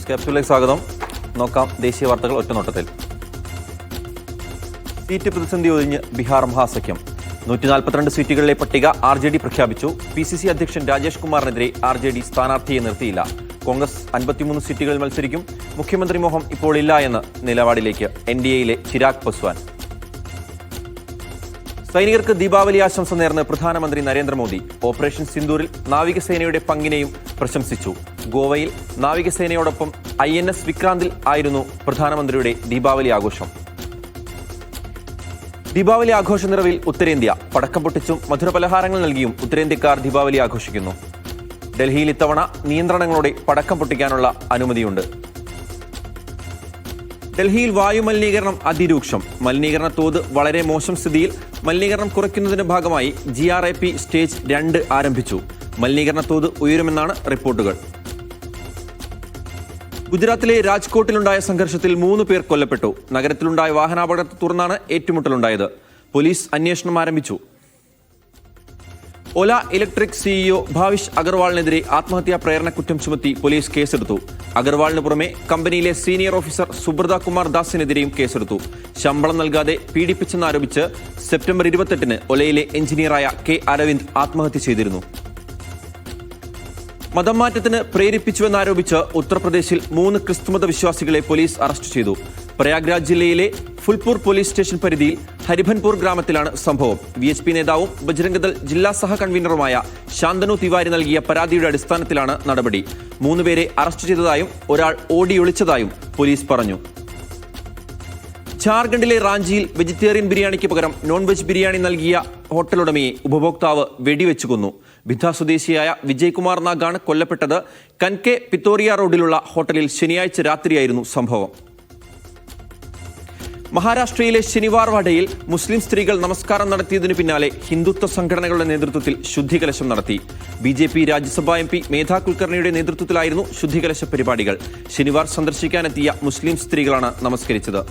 ക്യാപ്സ്യൂളിലേക്ക് സ്വാഗതം. നോക്കാം ദേശീയ വാർത്തകൾ ഒറ്റനോട്ടത്തിൽ. സീറ്റ് പ്രതിസന്ധി ഒഴിഞ്ഞ് ബീഹാർ മഹാസഖ്യം. 142 സീറ്റുകളിലെ പട്ടിക RJD പ്രഖ്യാപിച്ചു. PCC അധ്യക്ഷൻ രാജേഷ് കുമാറിനെതിരെ RJD സ്ഥാനാർത്ഥിയെ നിർത്തിയില്ല. കോൺഗ്രസ് 53 സീറ്റുകളിൽ മത്സരിക്കും. മുഖ്യമന്ത്രി മോഹം ഇപ്പോൾ ഇല്ല എന്ന നിലപാടിലേക്ക് NDAയിലെ ചിരാഗ് പസ്വാൻ. സൈനികർക്ക് ദീപാവലി ആശംസ നേർന്ന് പ്രധാനമന്ത്രി നരേന്ദ്രമോദി. ഓപ്പറേഷൻ സിന്ദൂരിൽ നാവികസേനയുടെ പങ്കിനെയും പ്രശംസിച്ചു. ഗോവയിൽ നാവികസേനയോടൊപ്പം INS വിക്രാന്തിൽ ആയിരുന്നു പ്രധാനമന്ത്രിയുടെ ദീപാവലി ആഘോഷം. ദീപാവലി ആഘോഷ നിറവിൽ ഉത്തരേന്ത്യ. പടക്കം പൊട്ടിച്ചും മധുരപലഹാരങ്ങൾ നൽകിയും ഉത്തരേന്ത്യക്കാർ ദീപാവലി ആഘോഷിക്കുന്നു. ഡൽഹിയിൽ ഇത്തവണ നിയന്ത്രണങ്ങളോടെ പടക്കം പൊട്ടിക്കാനുള്ള അനുമതിയുണ്ട്. ഡൽഹിയിൽ വായുമലിനീകരണം അതിരൂക്ഷം. മലിനീകരണ തോത് വളരെ മോശം സ്ഥിതിയിൽ. മലിനീകരണം കുറയ്ക്കുന്നതിന്റെ ഭാഗമായി GRAP സ്റ്റേജ് 2 ആരംഭിച്ചു. മലിനീകരണ തോത് ഉയരുമെന്നാണ് റിപ്പോർട്ടുകൾ. ഗുജറാത്തിലെ രാജ്കോട്ടിലുണ്ടായ സംഘർഷത്തിൽ 3 പേർ കൊല്ലപ്പെട്ടു. നഗരത്തിലുണ്ടായ വാഹനാപകടത്തെ തുടർന്നാണ് ഏറ്റുമുട്ടലുണ്ടായത്. പോലീസ് അന്വേഷണം ആരംഭിച്ചു. ഓല ഇലക്ട്രിക് CEO ഭാവിഷ് അഗർവാളിനെതിരെ ആത്മഹത്യാ പ്രേരണ കുറ്റം ചുമത്തി പോലീസ് കേസെടുത്തു. അഗർവാളിന് പുറമെ കമ്പനിയിലെ സീനിയർ ഓഫീസർ സുബ്രത കുമാർ ദാസിനെതിരെയും കേസെടുത്തു. ശമ്പളം നൽകാതെ പീഡിപ്പിച്ചെന്നാരോപിച്ച് സെപ്റ്റംബർ 28-ന് ഒലയിലെ എഞ്ചിനീയറായ K. അരവിന്ദ് ആത്മഹത്യ ചെയ്തിരുന്നു. മതം മാറ്റത്തിന് പ്രേരിപ്പിച്ചുവെന്നാരോപിച്ച് ഉത്തർപ്രദേശിൽ 3 ക്രിസ്തുമത വിശ്വാസികളെ പോലീസ് അറസ്റ്റ് ചെയ്തു. പ്രയാഗ്രാജ് ജില്ലയിലെ ഫുൽപൂർ പോലീസ് സ്റ്റേഷൻ പരിധിയിൽ ഹരിഭൻപൂർ ഗ്രാമത്തിലാണ് സംഭവം. VHP നേതാവും ബജ്രംഗദൾ ജില്ലാ സഹ കൺവീനറുമായ ശാന്തനു തിവാരി നൽകിയ പരാതിയുടെ അടിസ്ഥാനത്തിലാണ് നടപടി. 3 പേരെ അറസ്റ്റ് ചെയ്തതായും ഒരാൾ ഓടിയൊളിച്ചതായും പോലീസ് പറഞ്ഞു. ജാർഖണ്ഡിലെ റാഞ്ചിയിൽ വെജിറ്റേറിയൻ ബിരിയാണിക്ക് പകരം നോൺ വെജ് ബിരിയാണി നൽകിയ ഹോട്ടലുടമയെ ഉപഭോക്താവ് വെടിവെച്ചു കൊന്നു. ബിദ്ദ സ്വദേശിയായ വിജയ് കുമാർ നാഗാണ് കൊല്ലപ്പെട്ടത്. കൻകെ പിത്തോറിയ റോഡിലുള്ള ഹോട്ടലിൽ ശനിയാഴ്ച രാത്രിയായിരുന്നു സംഭവം. മഹാരാഷ്ട്രയിലെ ശനിവാർവാഡയിൽ മുസ്ലിം സ്ത്രീകൾ നമസ്കാരം നടത്തിയതിനു പിന്നാലെ ഹിന്ദുത്വ സംഘടനകളുടെ നേതൃത്വത്തിൽ ശുദ്ധികലശം നടത്തി. BJP രാജ്യസഭാ MP മേധാ കുൽക്കർണിയുടെ നേതൃത്വത്തിലായിരുന്നു ശുദ്ധികലശ പരിപാടികൾ. ശനിവാർ സന്ദർശിക്കാനെത്തിയ മുസ്ലിം സ്ത്രീകളാണ് നമസ്കരിച്ചത്.